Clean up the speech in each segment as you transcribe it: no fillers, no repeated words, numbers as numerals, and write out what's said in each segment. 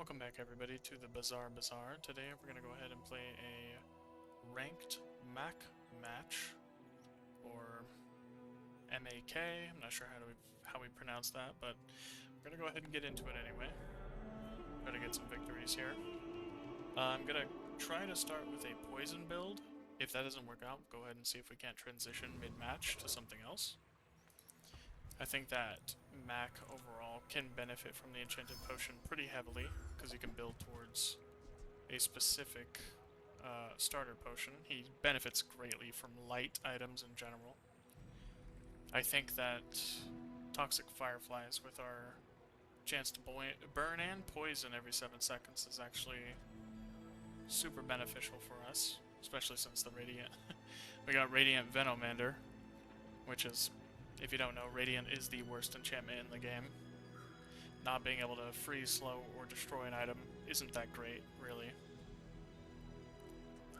Welcome back everybody to the Bazaar. Today we're going to go ahead and play a ranked Mac match, or M-A-K. I'm not sure how we pronounce that, but we're going to go ahead and get into it anyway. Try to get some victories here. I'm going to try to start with a poison build. If that doesn't work out, go ahead and see if we can't transition mid-match to something else. I think that Mac overall can benefit from the Enchanted Potion pretty heavily, because he can build towards a specific starter potion. He benefits greatly from light items in general. I think that Toxic Fireflies with our chance to burn and poison every 7 seconds is actually super beneficial for us, especially since the Radiant... we got Radiant Venomander, which is... if you don't know, Radiant is the worst enchantment in the game. Not being able to freeze, slow, or destroy an item isn't that great, really.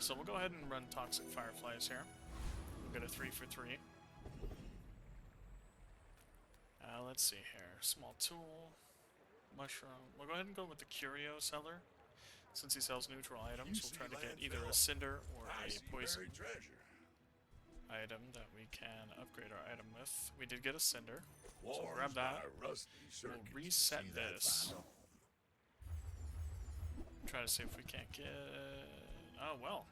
So we'll go ahead and run Toxic Fireflies here. We'll get a 3 for 3. Let's see here. Small tool, mushroom. We'll go ahead and go with the Curio seller. Since he sells neutral items, we'll try to get either a Cinder or a Poison item that we can upgrade our item with. We did get a Cinder, so we'll grab that. We'll reset this. Try to see if we can't get... oh, well.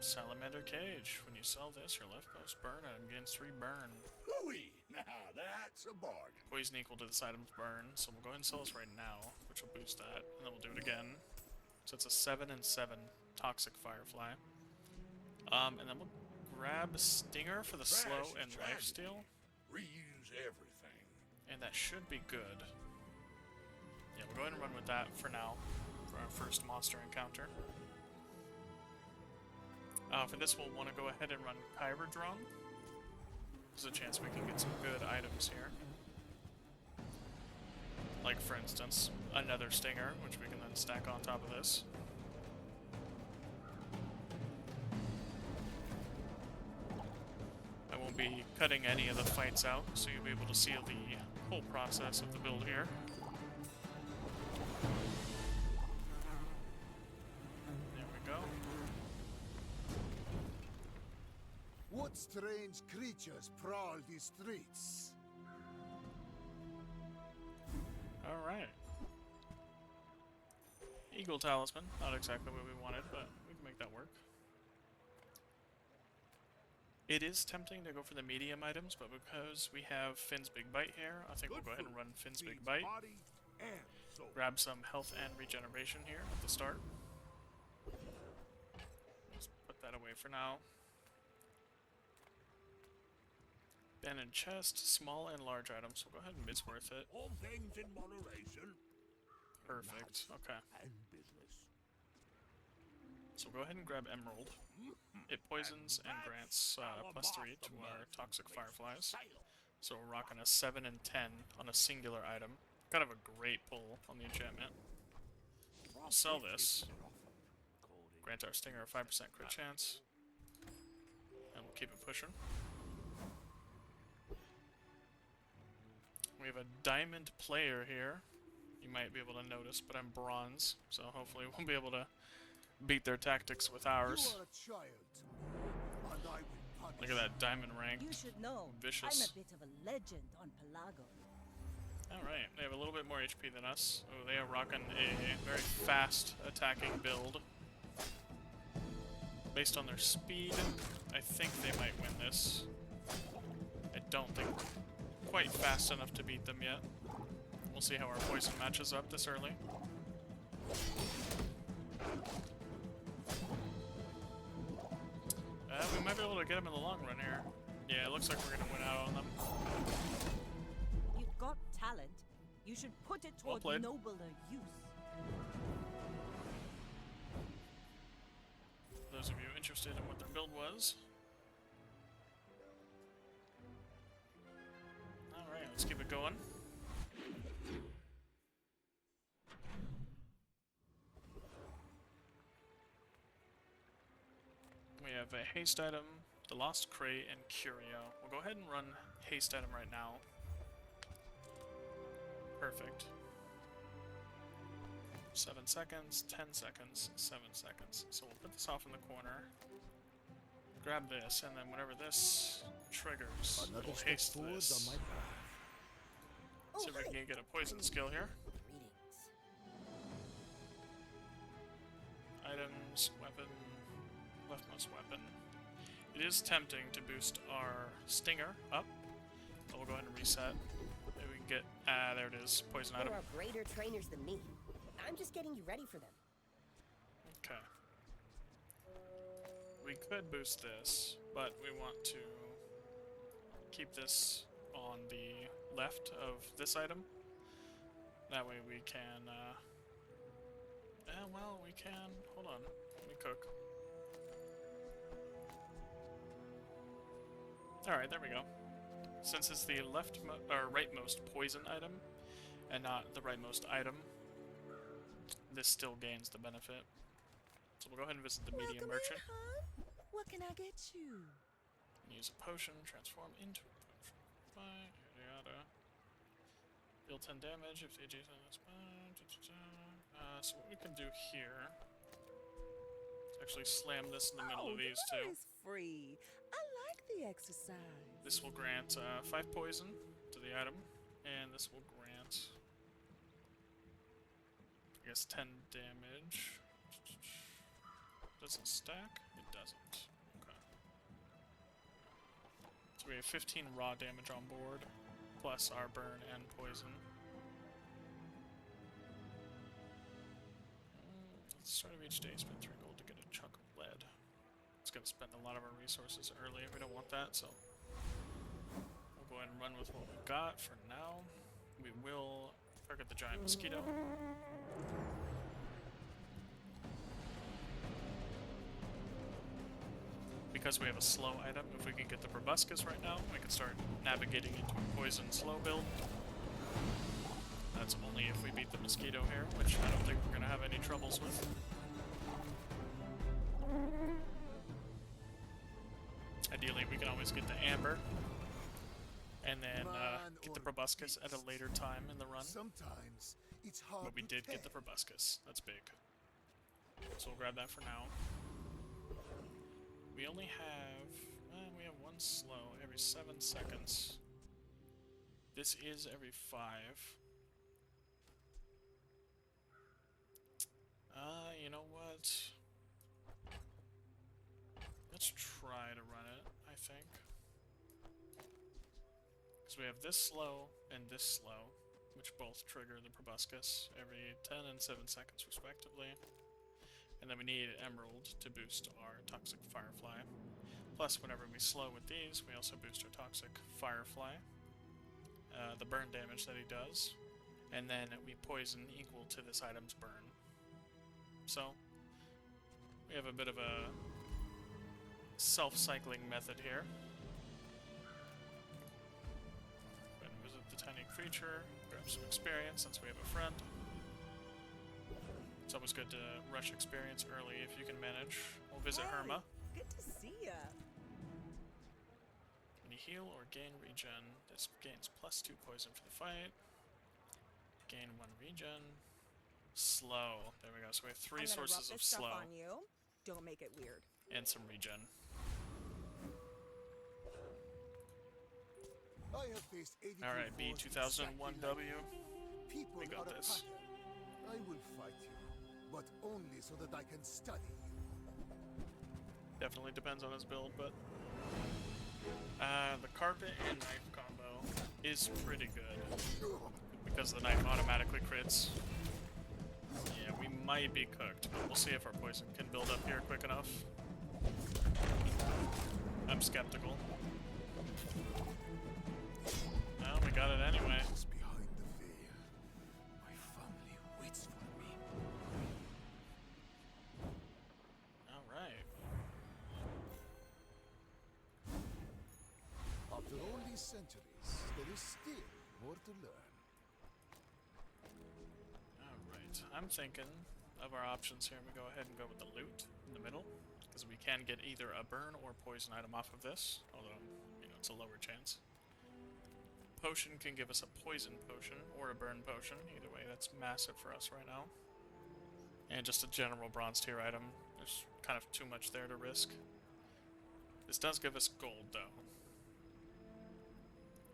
Salamander Cage. When you sell this, your left post burn and gains 3 burn. Hooey! Now that's a bargain. Poison equal to this item's burn, so we'll go ahead and sell this right now, which will boost that, and then we'll do it again. So it's a 7 and 7 Toxic Firefly. And then we'll grab Stinger for the slow and lifesteal. Reuse everything. And that should be good. Yeah, we'll go ahead and run with that for now, for our first monster encounter. For this, we'll want to go ahead and run Kyrodron. There's a chance we can get some good items here. Like, for instance, another Stinger, which we can then stack on top of this. I won't be cutting any of the fights out, so you'll be able to see the whole process of the build here. There we go. What strange creatures prowl these streets? Alright. Eagle Talisman. Not exactly what we wanted, but we can make that work. It is tempting to go for the medium items, but because we have Finn's Big Bite here, I think we'll go ahead and run Finn's Big Bite. Grab some health and regeneration here at the start. Let's put that away for now. Ben and chest, small and large items. We'll go ahead and it's worth it. All things in moderation. Perfect. Okay. And business. So we'll go ahead and grab Emerald. It poisons and grants +3 to our Toxic Fireflies. So we're rocking a 7 and 10 on a singular item. Kind of a great pull on the enchantment. We'll sell this. Grant our Stinger a 5% crit chance. And we'll keep it pushing. We have a diamond player here. You might be able to notice, but I'm bronze, so hopefully we'll be able to beat their tactics with ours. You are a child, and I will punish. Look at that diamond rank. You should know, Vicious. I'm a bit of a legend on Pelago. Alright, they have a little bit more HP than us. Oh, they are rocking a very fast attacking build. Based on their speed, I think they might win this. I don't think we're quite fast enough to beat them yet. We'll see how our poison matches up this early. We might be able to get them in the long run here. Yeah, it looks like we're going to win out on them. You've got talent. You should put it Well toward played. nobler use. For those of you interested in what their build was. Alright, let's keep it going. We have a haste item, the Lost Crate, and Curio. We'll go ahead and run haste item right now. Perfect. 7 seconds, 10 seconds, 7 seconds. So we'll put this off in the corner. Grab this, and then whenever this triggers, Another we'll step haste forward this. on my path. See if we can get a poison skill here. Greetings. Items, weapon, leftmost weapon. It is tempting to boost our stinger up, but we'll go ahead and reset. Maybe we can get, there it is, poison item. There are greater trainers than me. I'm just getting you ready for them. Okay. We could boost this, but we want to keep this on the left of this item. That way we can, well, we can, hold on, let me cook. Alright, there we go. Since it's the rightmost poison item, and not the rightmost item, this still gains the benefit. So we'll go ahead and visit the medium merchant. What can I get you? Use a potion, transform into a potion. Fine, yada yada. Deal 10 damage if the adjacent is so what we can do here is actually slam this in the middle of these two. Is free. I like the exercise. This will grant 5 poison to the item, and this will grant, I guess, 10 damage. Does it stack? It doesn't. Okay. So we have 15 raw damage on board, plus our burn and poison. At the start of each day, spend 3 gold to get a chunk of lead. It's going to spend a lot of our resources early. We don't want that, so we'll go ahead and run with what we've got for now. We will target the giant mosquito. Because we have a slow item, if we can get the proboscis right now, we can start navigating into a poison slow build. That's only if we beat the mosquito here, which I don't think we're going to have any troubles with. Ideally, we can always get the amber, and then get the proboscis at a later time in the run. Sometimes it's hard But we to did get the tell. proboscis. That's big. So we'll grab that for now. We only have... we have 1 slow every 7 seconds. This is every 5. You know what? Let's try to run it, I think. Because we have this slow and this slow, which both trigger the proboscis every 10 and 7 seconds respectively. And then we need Emerald to boost our Toxic Firefly. Plus, whenever we slow with these, we also boost our Toxic Firefly. The burn damage that he does. And then we poison equal to this item's burn. So, we have a bit of a self-cycling method here. Go ahead and visit the tiny creature, grab some experience since we have a friend. It's always good to rush experience early if you can manage. We'll visit Herma. Good to see ya. When you heal or gain regen, this gains +2 poison for the fight. Gain 1 regen. Slow. There we go. So we have 3 sources of slow. On you. Don't make it weird. And some regen. I have faced 82 Alright, forces B2001W. People We got are a this. pattern. I will fight you, but only so that I can study you. Definitely depends on his build, but the carpet and knife combo is pretty good because the knife automatically crits. Yeah, we might be cooked, but we'll see if our poison can build up here quick enough. I'm skeptical. Well, we got it anyway. Just behind the veil, my family waits for me. Alright. After all these centuries, there is still more to learn. Alright. I'm thinking of our options here. We go ahead and go with the loot in the middle, because we can get either a burn or poison item off of this, although, you know, it's a lower chance. potion can give us a poison potion or a burn potion. Either way, that's massive for us right now. And just a general bronze tier item. There's kind of too much there to risk. This does give us gold, though.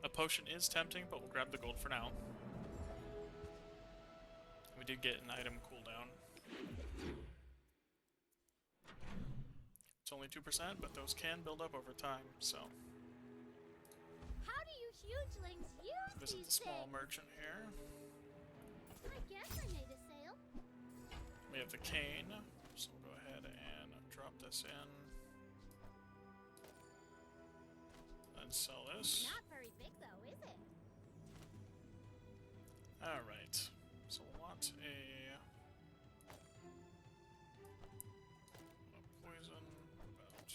A potion is tempting, but we'll grab the gold for now. We did get an item cooldown. It's only 2%, but those can build up over time, so... How do you hugelings use Visit these the small things? merchant here. I guess I made a sale. We have the cane, so we'll go ahead and drop this in. And sell this. Not very big though, is it? Alright, so we'll want a poison, about...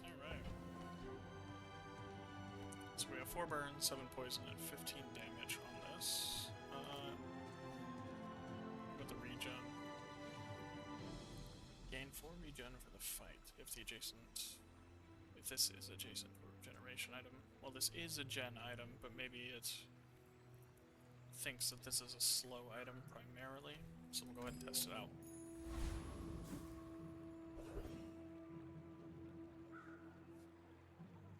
Alright. So we have 4 burn, 7 poison, and 15 damage on this. With the regen. Gain 4 regen for the fight if the adjacent... if this is adjacent to a regeneration item. Well, this is a gen item, but maybe it thinks that this is a slow item primarily, so we'll go ahead and test it out.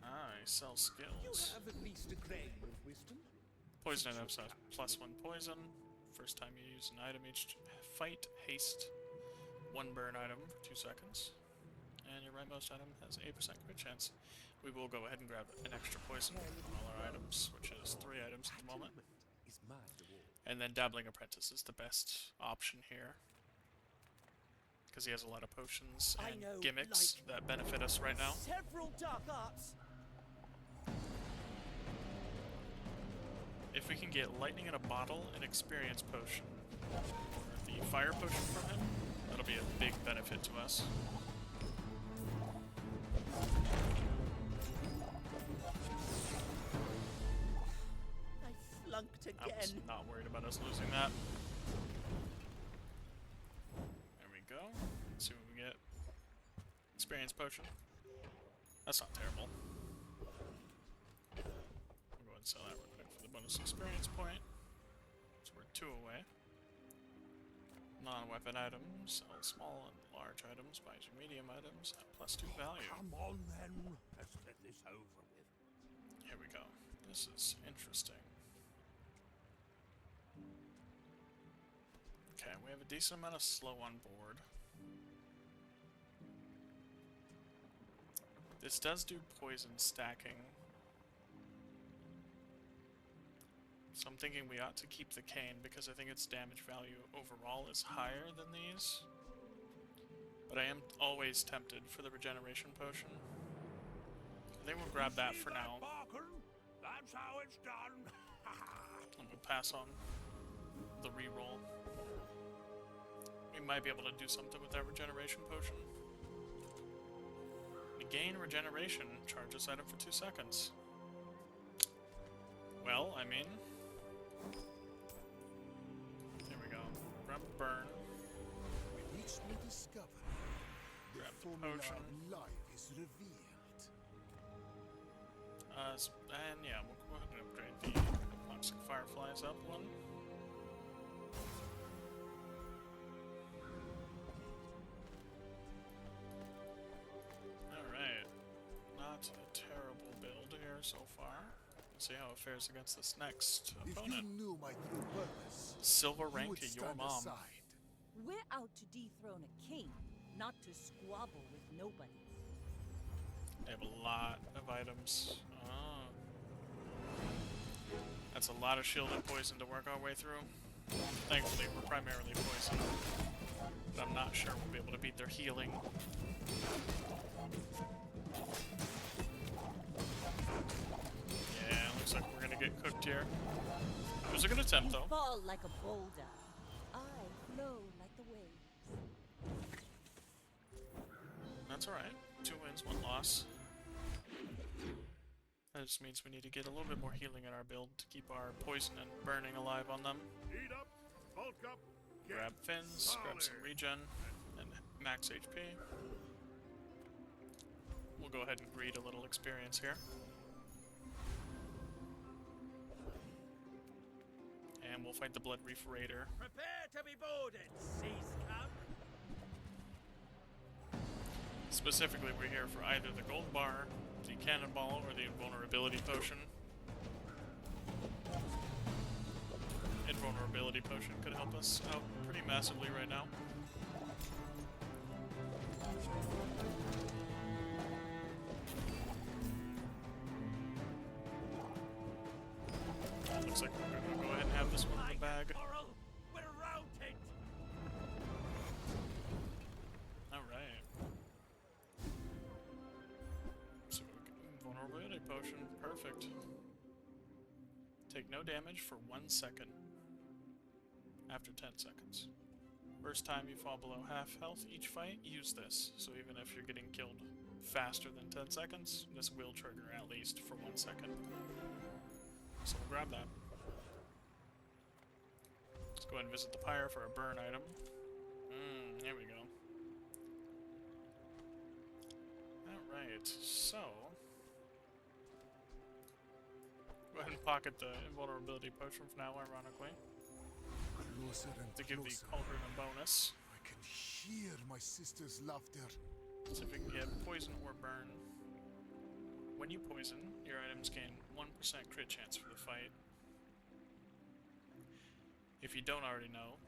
I sell skills. Have at least a grain of wisdom. Poison items have +1 poison. First time you use an item each fight, haste. 1 burn item for 2 seconds. And your rightmost item has 8% crit chance. We will go ahead and grab an extra poison on all our items, which is 3 items at the moment. Is my reward. And then Dabbling Apprentice is the best option here. Because he has a lot of potions I and know, gimmicks like, that benefit us right now. Several dark arts. If we can get Lightning in a Bottle and Experience Potion, or the Fire Potion from him, that'll be a big benefit to us. I flunked I again. was not worried about us losing that. There we go. Let's see what we get. Experience Potion. That's not terrible. We'll go ahead and sell that real quick for the bonus experience point. So we're 2 away. Non-weapon items, sell small and large items, buy 2 medium items at +2 value. Come on then. Let's get this over with. Here we go. This is interesting. Okay, we have a decent amount of slow on board. This does do poison stacking. So I'm thinking we ought to keep the cane because I think its damage value overall is higher than these. But I am always tempted for the regeneration potion. I think we'll grab that for now. Barker? That's how it's done. And we'll pass on the reroll. We might be able to do something with that regeneration potion. Gain regeneration, charge this item for 2 seconds. Well, I mean... Here we go. Grab burn. With each new discovery, the Grab the formula potion. of life is revealed. And yeah, we'll go ahead and upgrade the Toxic Fireflies up 1. Alright. Not a terrible build here so far. Let's see how it fares against this next If you opponent. knew my true purpose, Silver you rank would to your stand mom. aside. We're out to dethrone a king, not to squabble with nobody. They have a lot of items. Oh. That's a lot of shield and poison to work our way through. Thankfully, we're primarily poison. But I'm not sure we'll be able to beat their healing. Yeah, looks like we're gonna get cooked here. It was a good attempt, You though. fall like a boulder. I flow like the waves. That's alright. 2 wins, 1 loss. That just means we need to get a little bit more healing in our build to keep our poison and burning alive on them. Eat up, bulk up, Grab fins, grab some regen, and max HP. We'll go ahead and greed a little experience here. And we'll fight the Blood Reef Raider. Prepare to be boarded, sea scum. Specifically, we're here for either the gold bar, the cannonball, or the invulnerability potion. Invulnerability potion could help us out pretty massively right now. Looks like we're gonna go ahead and have this one in the bag. Coral, we're routed. Alright. So, invulnerability potion, perfect. Take no damage for 1 second. After 10 seconds. First time you fall below half health each fight, use this. So even if you're getting killed faster than 10 seconds, this will trigger at least for 1 second. So we'll grab that. Let's go ahead and visit the pyre for a burn item. There we go. Alright, so... go ahead and pocket the invulnerability potion for now, ironically. Closer and To give the closer. cauldron a bonus. I can hear my sister's laughter. See if we can get poison or burn. When you poison, your items gain 1% crit chance for the fight. If you don't already know,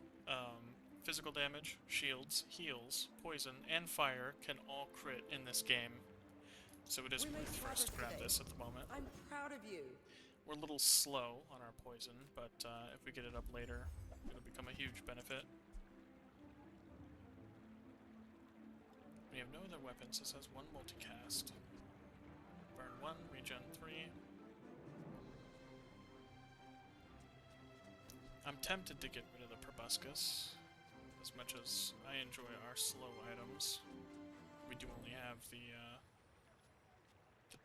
physical damage, shields, heals, poison, and fire can all crit in this game. So it is We made worth for us to grab progress this at the moment. I'm proud of you. We're a little slow on our poison, but if we get it up later, it'll become a huge benefit. We have no other weapons. This has 1 multicast. Burn 1, regen 3. I'm tempted to get rid of the proboscis, as much as I enjoy our slow items. We do only have the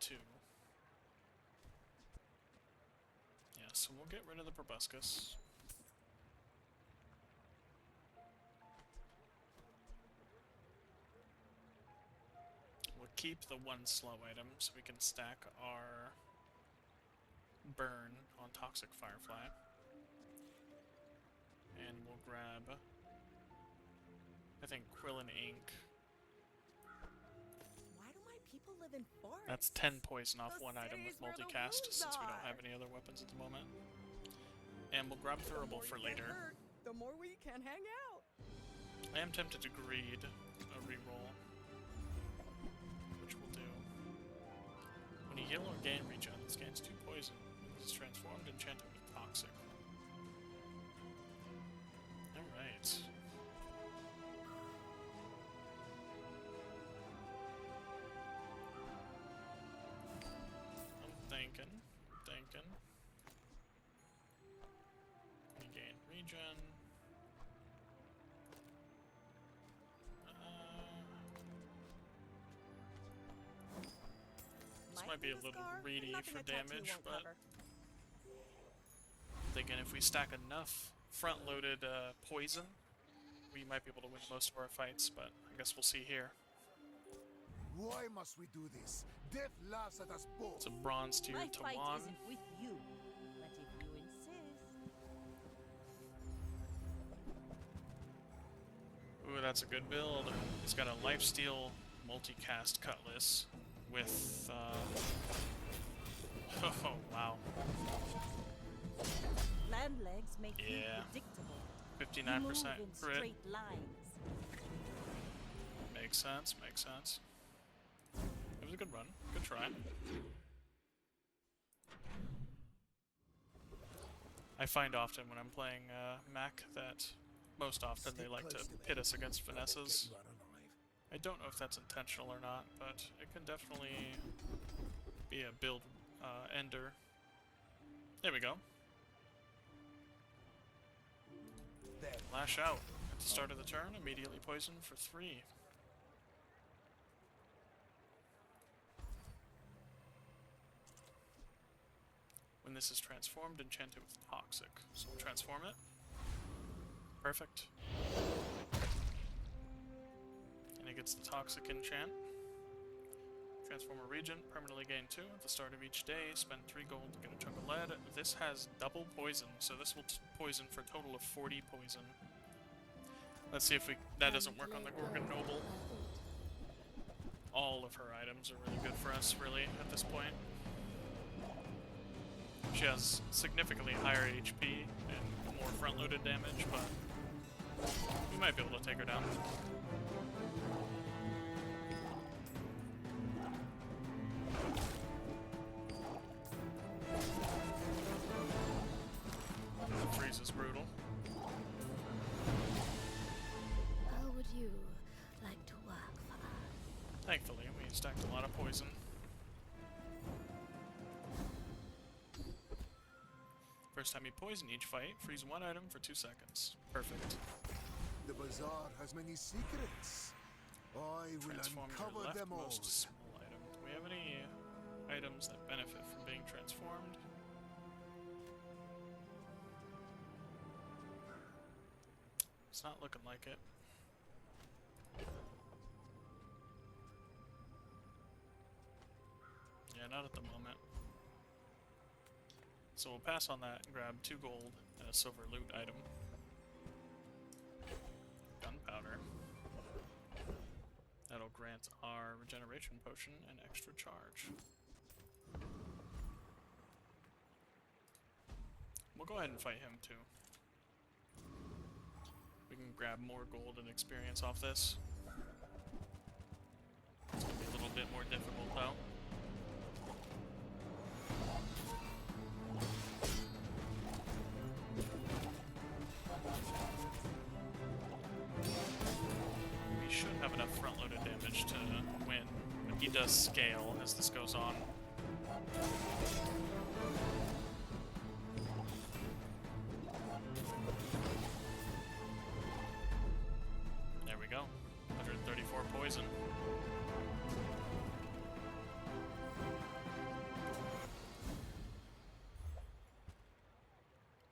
2. Yeah, so we'll get rid of the proboscis. We'll keep the 1 slow item so we can stack our burn on Toxic Firefly. And we'll grab, I think, Quillin Ink. Why do my people live in forests? That's 10 poison off The 1 item with city's where the multicast, wolves since we don't are. have any other weapons at the moment. And we'll grab Thurible for later. The more we can hang out. I am tempted to greed a reroll, which we'll do. When you heal or gain regen, this gains 2 poison. When this is transformed, enchanted with Toxic. Alright. I'm thinking. We gain regen. This might be a little greedy for damage, but I'm thinking if we stack enough front-loaded poison, we might be able to win most of our fights, but I guess we'll see here. Why must we do this? Death laughs at us both. It's a bronze tier My to fight 1. isn't with you, but if you insist. Ooh, that's a good build. He's got a lifesteal multicast cutlass with, oh, wow. Land legs make you Yeah. predictable. 59% You move in crit. straight lines. Makes sense, makes sense. It was a good run. Good try. I find often when I'm playing Mac that most often they like to pit us against finesses. You are alive. I don't know if that's intentional or not, but it can definitely be a build ender. There we go. There. Lash out. At the start of the turn, immediately poison for 3. When this is transformed, enchant it with Toxic. So we'll transform it. Perfect. And he gets the Toxic Enchant. Transform a region, permanently gain 2 at the start of each day, spend 3 gold to get a chunk of lead. This has double poison, so this will poison for a total of 40 poison. Let's see if that doesn't work on the Gorgon Noble. All of her items are really good for us, really, at this point. She has significantly higher HP and more front-loaded damage, but we might be able to take her down. The freeze is brutal. How would you like to work for us? Thankfully, we stacked a lot of poison. First time you poison each fight, freeze 1 item for 2 seconds. Perfect. The Bazaar has many secrets. I will Transform uncover your them all. leftmost small item. Do we have any items that benefit from being transformed? It's not looking like it. Yeah, not at the moment. So we'll pass on that and grab 2 gold and a silver loot item. Gunpowder. That'll grant our regeneration potion and extra charge. We'll go ahead and fight him too. We can grab more gold and experience off this. It's gonna be a little bit more difficult though. We should have enough front-loaded damage to win, but he does scale as this goes on. There we go. 134 poison.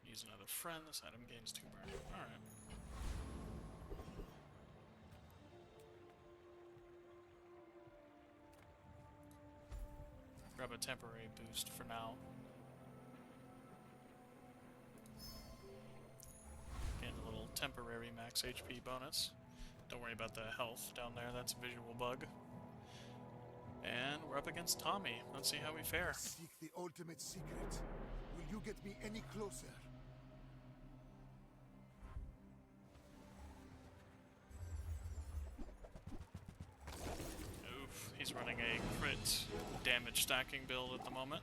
Use another friend. This item gains 2 burn. Alright. Grab a temporary boost for now. Gain a little temporary max HP bonus. Don't worry about the health down there, that's a visual bug. And we're up against Tommy. Let's see how we fare. Seek the ultimate secret. Will you get me any closer? Oof, he's running a crit damage stacking build at the moment.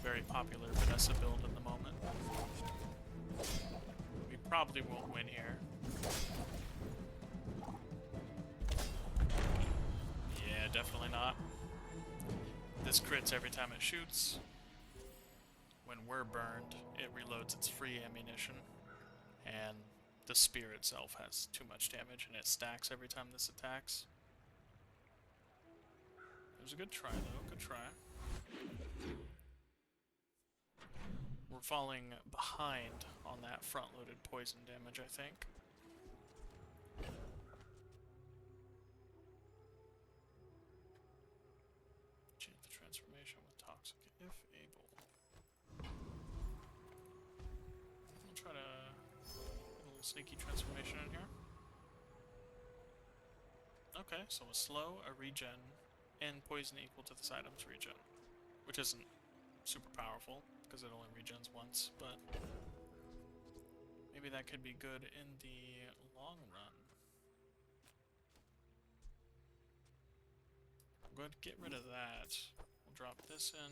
Very popular Vanessa build at the moment. We probably won't win here. Yeah, definitely not. This crits every time it shoots. When we're burned, it reloads its free ammunition. And the spear itself has too much damage and it stacks every time this attacks. It was a good try though, good try. We're falling behind on that front-loaded poison damage, I think. Change the transformation with toxic if able. We'll try to get a little sneaky transformation in here. Okay, so a slow, a regen, and poison equal to this item's regen, which isn't super powerful because it only regens once, but maybe that could be good in the long run. Go ahead and get rid of that. We'll drop this in.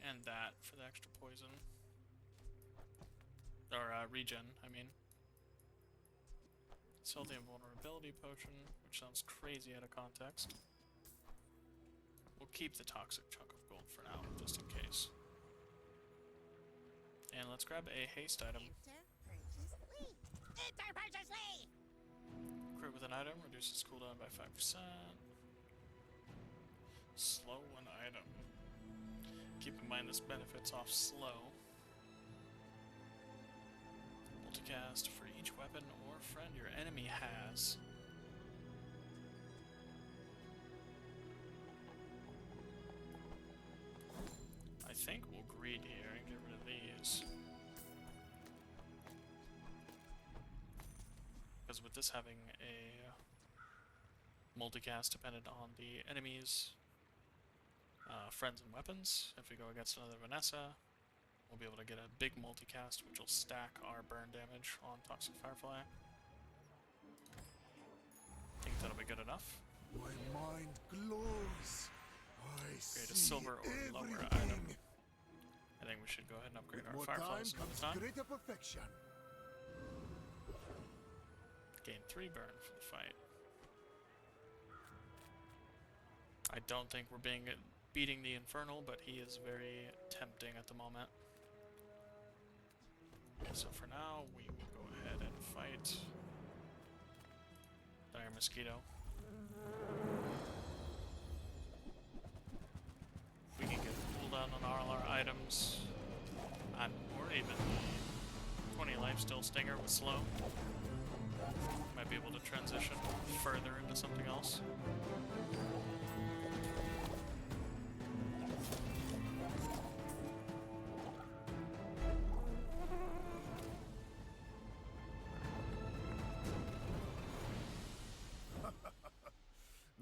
And that for the extra poison. Or, regen, I mean. Sell the invulnerability potion, which sounds crazy out of context. We'll keep the toxic chunk of gold for now, just in case. And let's grab a haste item. Crit with an item, reduces cooldown by 5%. Slow one item. Keep in mind this benefits off slow. multicast for each weapon or friend your enemy has. I think we'll greed here and get rid of these. Because with this having a multicast dependent on the enemy's friends and weapons, if we go against another Vanessa, we'll be able to get a big multicast which will stack our burn damage on Toxic Firefly. Think that'll be good enough. My mind glows. I Create a see silver or lower everything. item. I think we should go ahead and upgrade With our more time Fireflies comes another time. greater perfection. Gain 3 burn for the fight. I don't think we're beating the Infernal, but he is very tempting at the moment. So for now, we will go ahead and fight Dire Mosquito. If we can get a cooldown on all our items, or even the 20 lifesteal Stinger with slow, might be able to transition further into something else.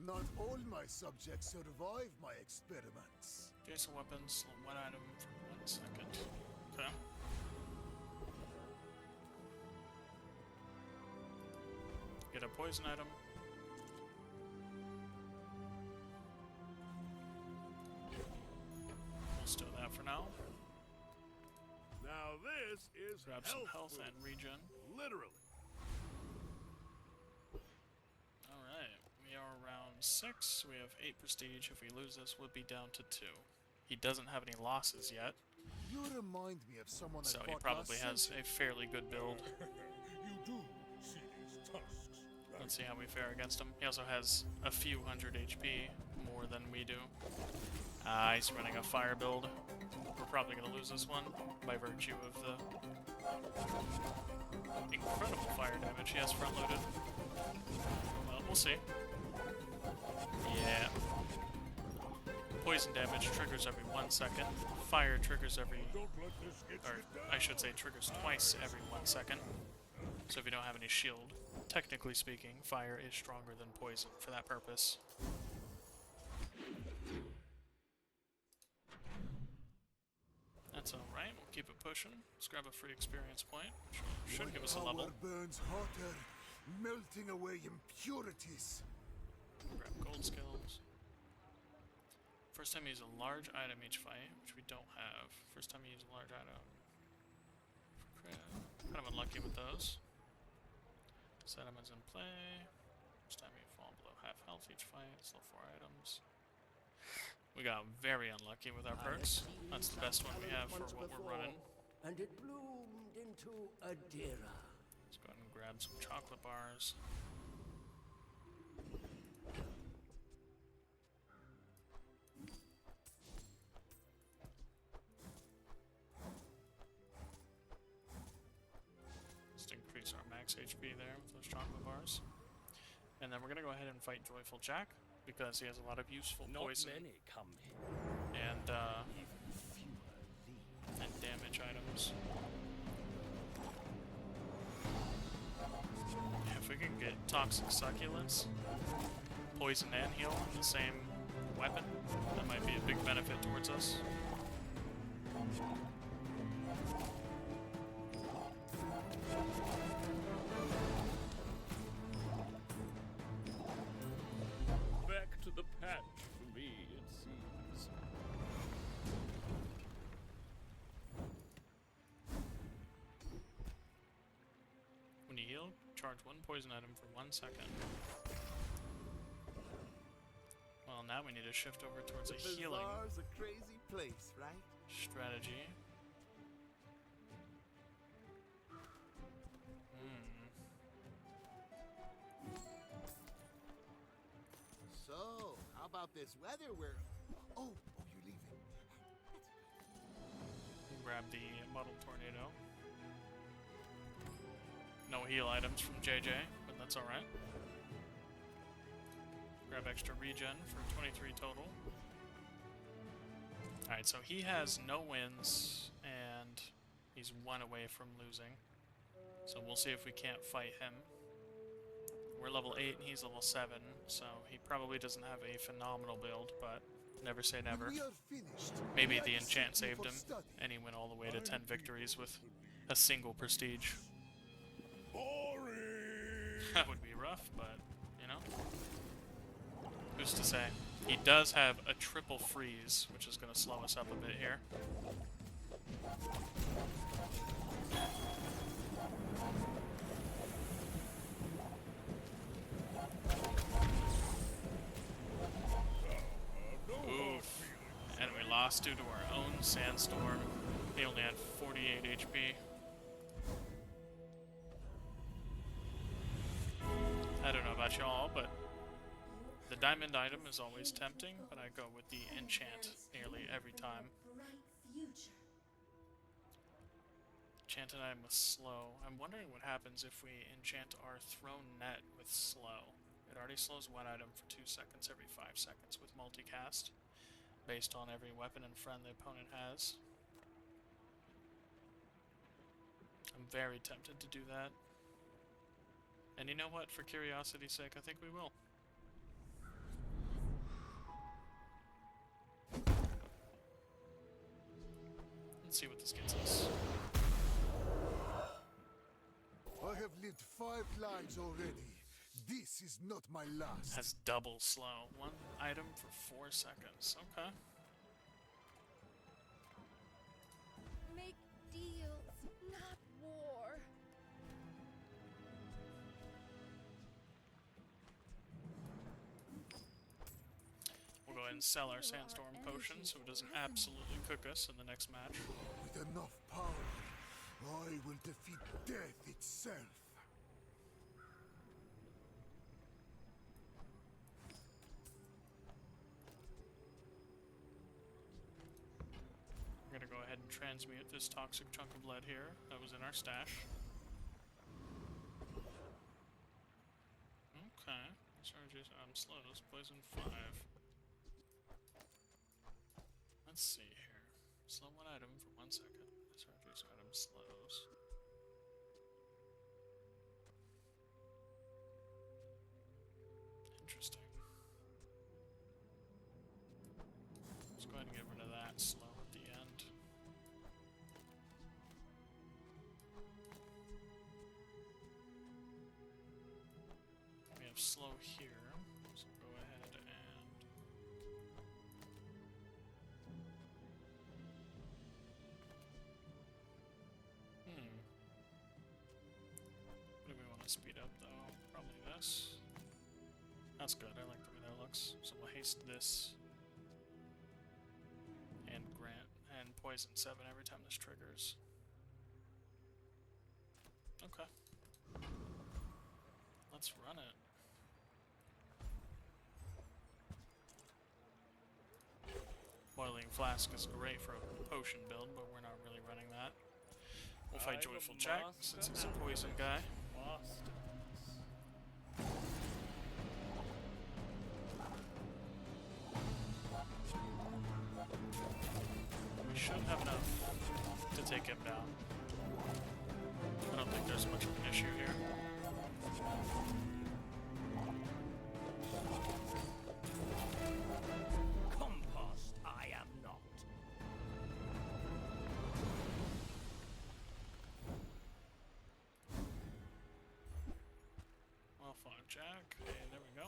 Not all my subjects survive my experiments. Jason weapons, one item for 1 second. Okay. Get a poison item. We'll steal that for now. Now this is Grab some health food. and regen. Literally. Alright, we are around 6. We have 8 prestige. If we lose this, we'll be down to 2. He doesn't have any losses yet, You remind me of someone so I he fought probably last has century. a fairly good build. You do see these tusks, right? Let's see how we fare against him. He also has a few hundred HP more than we do. He's running a fire build. We're probably going to lose this one by virtue of the incredible fire damage he has front-loaded. Well, we'll see. Yeah. Poison damage triggers every 1 second. Fire triggers every... Don't let this get or you down. I should say triggers twice every 1 second. So if you don't have any shield, technically speaking, fire is stronger than poison for that purpose. That's alright, we'll keep it pushing. Let's grab a free experience point, which should My give us a power level. burns hotter, melting away impurities. Grab gold skills. First time you use a large item each fight, which we don't have. First time you use a large item. Kind of unlucky with those. Sediments in play. First time you fall below half health each fight. Still 4 items. We got very unlucky with our perks. That's the best one we have for what we're running. And it bloomed into a Dira. Let's go ahead and grab some chocolate bars. Just increase our max HP there with those chocolate bars. And then we're going to go ahead and fight Joyful Jack, because he has a lot of useful poison come here. and Even fewer and damage items. If we can get Toxic Succulents, Poison and Heal in the same weapon, that might be a big benefit towards us. Back to the patch for me, it seems. When you heal, charge 1 poison item for 1 second. Well, now we need to shift over towards a healing Bazaar's a crazy place, right? strategy. So, how about this weather where... Oh, you're leaving. Grab the Muddled Tornado. heal items from JJ, but that's alright. Grab extra regen for 23 total. Alright, so he has no wins, and he's 1 away from losing. So we'll see if we can't fight him. We're level 8 and he's level 7, so he probably doesn't have a phenomenal build, but never say never. When we are finished, Maybe I the accept enchant you saved for him, study. and he went all the way to 10 victories with a single prestige. Boring! That would be rough, but, you know, who's to say? He does have a triple freeze, which is going to slow us up a bit here. Oof. And we lost due to our own sandstorm. He only had 48 HP. I don't know about y'all, but the diamond item is always tempting, but I go with the enchant nearly every time. Enchanted item with slow. I'm wondering what happens if we enchant our thrown net with slow. It already slows one item for 2 seconds every 5 seconds with multicast, based on every weapon and friend the opponent has. I'm very tempted to do that. And you know what? For curiosity's sake, I think we will. Let's see what this gets us. I have lived 5 lives already. This is not my last. Has double slow. 1 item for 4 seconds. Okay. Make deals, not war. We'll go ahead and sell our sandstorm potion so it doesn't absolutely cook us in the next match. With enough power, I will defeat death itself. We're gonna go ahead and transmute this toxic chunk of lead here that was in our stash. Okay. Surges slows, poison 5. Let's see here. Slow 1 item for 1 second. Surges item slows. Interesting. Let's go ahead and get rid of that slow at the end. We have slow here, so go ahead and what do we want to speed up though? Probably this. That's good, I like the way that looks. So we'll haste this. And grant and poison 7 every time this triggers. Okay. Let's run it. Boiling Flask is great for a potion build, but we're not really running that. We'll fight I'm a Joyful Jack since he's a poison guy. Bastards. We should have enough to take him down. I don't think there's much of an issue here. Compost, I am not. Well fought, Jack. Hey, there we go.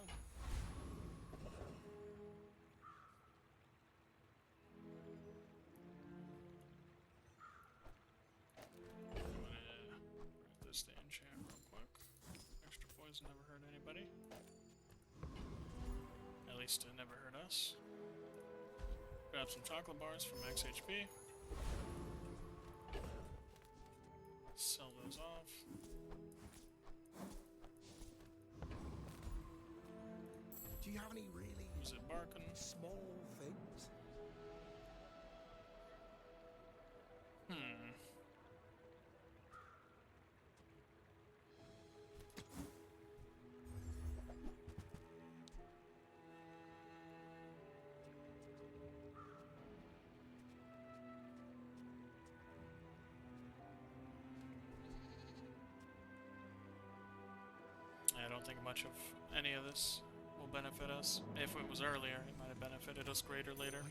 Write this to enchant real quick. Extra poison never hurt anybody. At least it never hurt us. Grab some chocolate bars for max HP. Sell those off. Do you have any really Is it barking? small things? I don't think much of any of this will benefit us. If it was earlier, it might have benefited us greater later.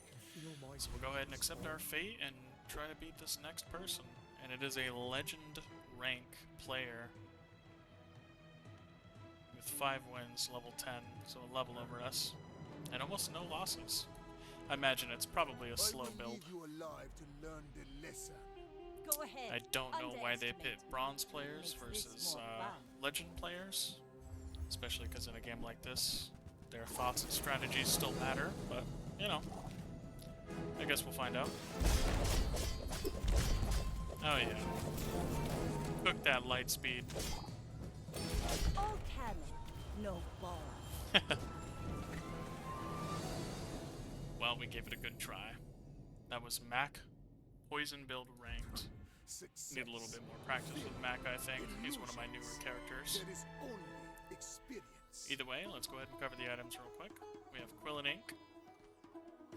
So we'll go ahead and accept our fate and try to beat this next person. And it is a legend rank player with 5 wins, level 10, so a level over us, and almost no losses. I imagine it's probably a slow I will build. leave you alive to learn the lesson. Go ahead. I don't know why they pit underestimate. bronze players Makes this versus more fun. legend players, especially because in a game like this, their thoughts and strategies still matter, but, you know, I guess we'll find out. Oh yeah. Cook that light speed. All cannon, no ball. Well, we gave it a good try. That was Mac, Poison build ranked. Success. Need a little bit more practice with Mac, I think. He's one of my newer characters. There is only experience. Either way, let's go ahead and cover the items real quick. We have Quillen Ink,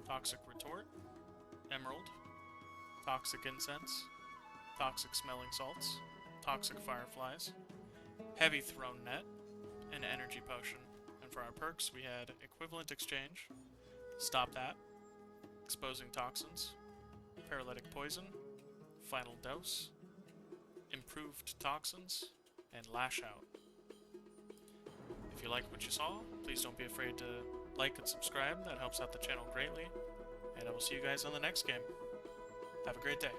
Toxic Retort, Emerald, Toxic Incense, Toxic Smelling Salts, Toxic Fireflies, Heavy Thrown Net, and Energy Potion. And for our perks, we had Equivalent Exchange, Stop That, Exposing Toxins, Paralytic Poison, Final Dose, Improved Toxins, and Lash Out. If you like what you saw, please don't be afraid to like and subscribe. That helps out the channel greatly. And I will see you guys on the next game. Have a great day.